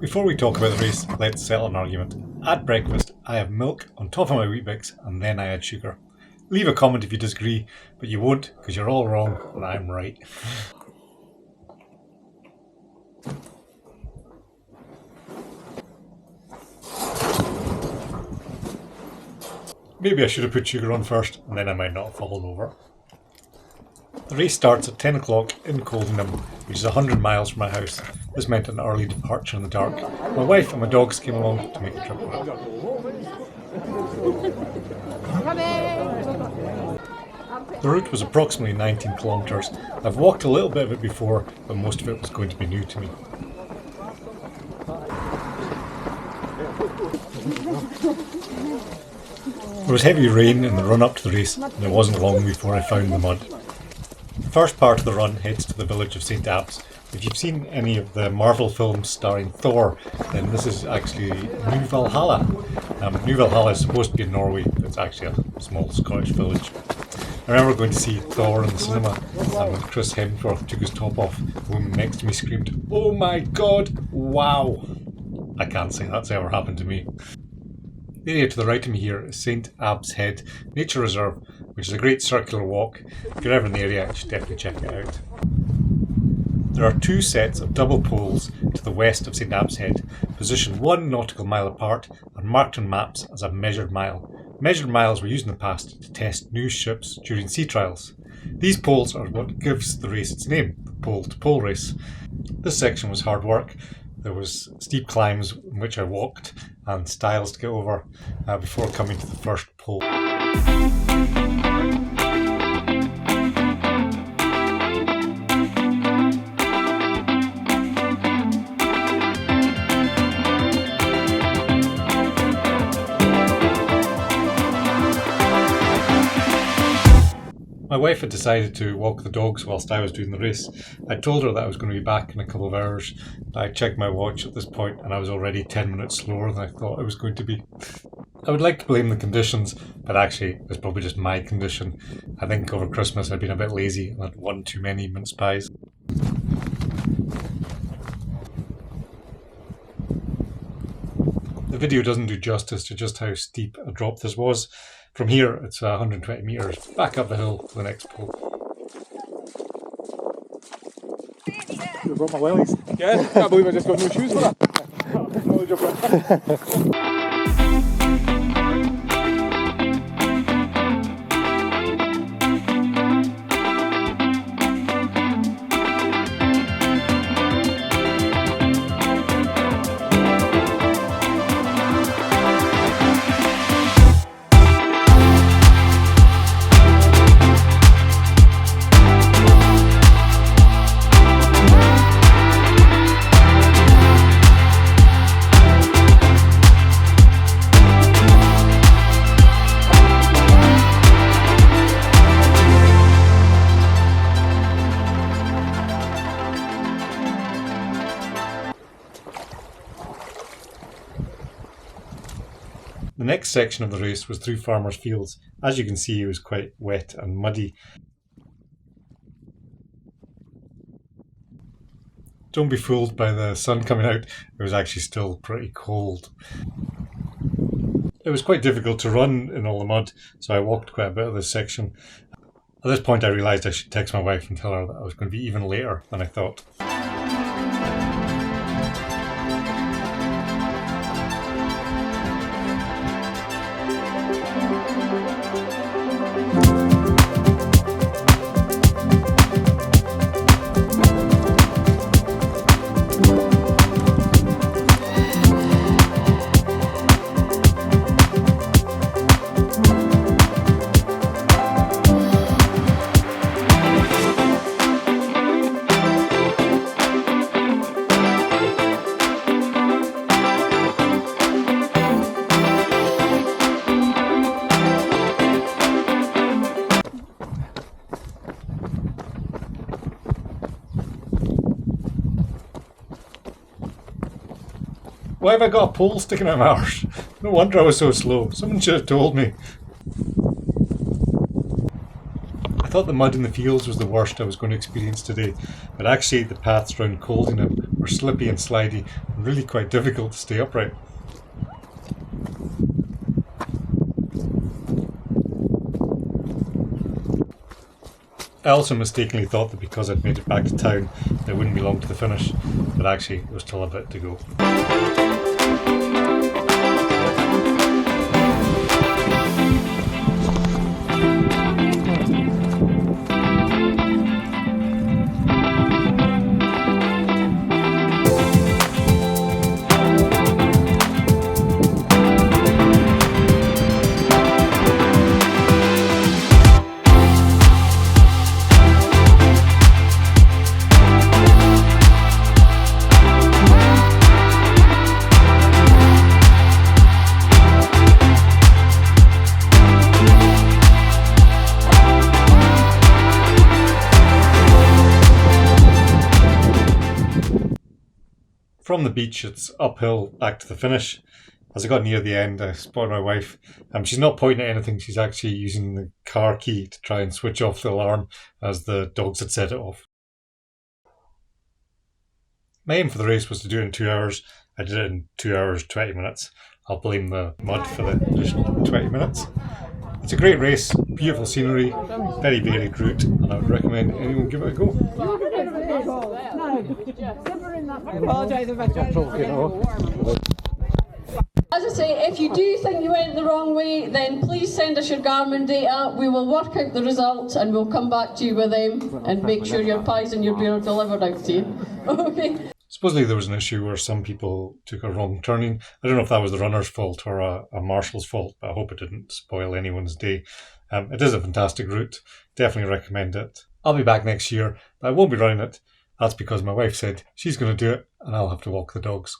Before we talk about the race, let's settle an argument. At breakfast, I have milk on top of my Weet-Bix and then I add sugar. Leave a comment if you disagree, but you won't because you're all wrong and I'm right. Maybe I should have put sugar on first and then I might not have fallen over. The race starts at 10 o'clock in Coldingham, which is 100 miles from my house. This meant an early departure in the dark. My wife and my dogs came along to make the trip with it. The route was approximately 19 kilometres. I've walked a little bit of it before, but most of it was going to be new to me. There was heavy rain in the run up to the race, and it wasn't long before I found the mud. The first part of the run heads to the village of St. Apps. If you've seen any of the Marvel films starring Thor, then this is actually New Valhalla. New Valhalla is supposed to be in Norway, but it's actually a small Scottish village. I remember going to see Thor in the cinema, and when Chris Hemsworth took his top off, the woman next to me screamed, "Oh my god, wow!" I can't say that's ever happened to me. The area to the right of me here is St. Abbs Head Nature Reserve, which is a great circular walk. If you're ever in the area, you should definitely check it out. There are two sets of double poles to the west of St. Abbs Head, positioned 1 nautical mile apart and marked on maps as a measured mile. Measured miles were used in the past to test new ships during sea trials. These poles are what gives the race its name, the pole-to-pole race. This section was hard work. There was steep climbs in which I walked and stiles to get over before coming to the first pole. My wife had decided to walk the dogs whilst I was doing the race. I told her that I was going to be back in a couple of hours. I checked my watch at this point and I was already 10 minutes slower than I thought I was going to be. I would like to blame the conditions, but actually it's probably just my condition. I think over Christmas I'd been a bit lazy and had one too many mince pies. The video doesn't do justice to just how steep a drop this was. From here, it's 120 metres back up the hill to the next pole. You brought my wellies. Yeah, can't believe I just got no shoes for that. The next section of the race was through farmers' fields. As you can see, it was quite wet and muddy. Don't be fooled by the sun coming out, it was actually still pretty cold. It was quite difficult to run in all the mud, so I walked quite a bit of this section. At this point I realised I should text my wife and tell her that I was going to be even later than I thought. Why have I got a pole sticking out of my arse? No wonder I was so slow. Someone should have told me. I thought the mud in the fields was the worst I was going to experience today, but actually the paths around Coldingham were slippy and slidey, and and really quite difficult to stay upright. I also mistakenly thought that because I'd made it back to town it wouldn't be long to the finish, but actually there was still a bit to go. From the beach it's uphill back to the finish. As I got near the end I spotted my wife. She's not pointing at anything, she's actually using the car key to try and switch off the alarm as the dogs had set it off. My aim for the race was to do it in 2 hours. I did it in 2 hours 20 minutes. I'll blame the mud for the additional 20 minutes. It's a great race, beautiful scenery, very varied route, and I would recommend anyone give it a go. As I say, if you do think you went the wrong way, then please send us your Garmin data. We will work out the results and we'll come back to you with them and make sure your pies and your beer are delivered out to you. Okay. Supposedly there was an issue where some people took a wrong turning. I don't know if that was the runner's fault or a marshal's fault, but I hope it didn't spoil anyone's day. It is a fantastic route. Definitely recommend it. I'll be back next year, but I won't be running it. That's because my wife said she's going to do it and I'll have to walk the dogs.